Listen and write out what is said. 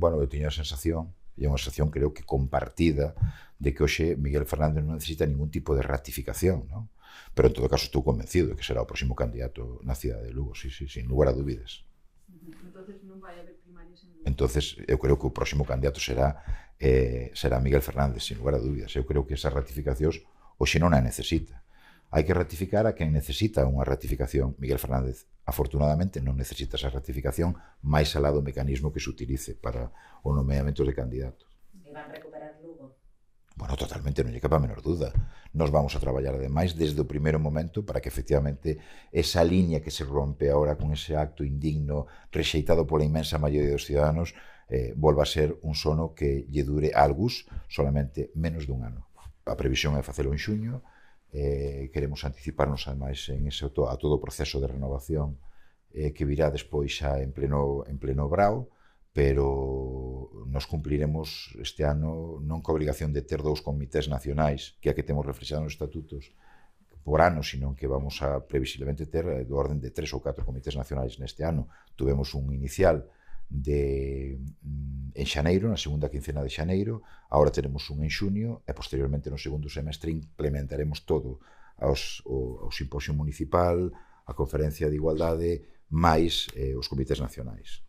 bueno, eu tiña a sensación, e unha sensación creo que compartida, de que hoxe Miguel Fernández non necesita ningún tipo de ratificación, non? Pero en todo caso estou convencido de que será o próximo candidato na cidade de Lugo, sí, sí, sin lugar a dúbidas. Entonces non vai haber primarias en Lugo. Entonces eu creo que o próximo candidato será Miguel Fernández, sin lugar a dúbidas. Eu creo que esas ratificacións hoxe non a necesita. Hai que ratificar a quen necesita unha ratificación. Miguel Fernández, afortunadamente, non necesita esa ratificación máis alá do mecanismo que se utilice para o nomeamento de candidatos. E van recuperar Lugo? Bueno, totalmente, non lle capa a menor duda. Nos vamos a traballar, ademais, desde o primeiro momento para que, efectivamente, esa liña que se rompe ahora con ese acto indigno, rexeitado pola inmensa maioría dos ciudadanos, volva a ser un sono que lle dure a algús solamente menos dun ano. A previsión é facelo en xuño. Queremos anticiparnos ademais en ese, a todo o proceso de renovación que virá despois xa en pleno brao, pero nos cumpliremos este ano non coa obrigación de ter 2 comités nacionais, que é a que temos reflexado nos estatutos por ano, sino que vamos a previsiblemente ter do orden de 3 ou 4 comités nacionais neste ano. Tuvemos un inicial en xaneiro, na segunda quincena de xaneiro, agora teremos un en xuño e posteriormente no segundo semestre implementaremos todo o simposio municipal, a conferencia de igualdade, máis os comités nacionais.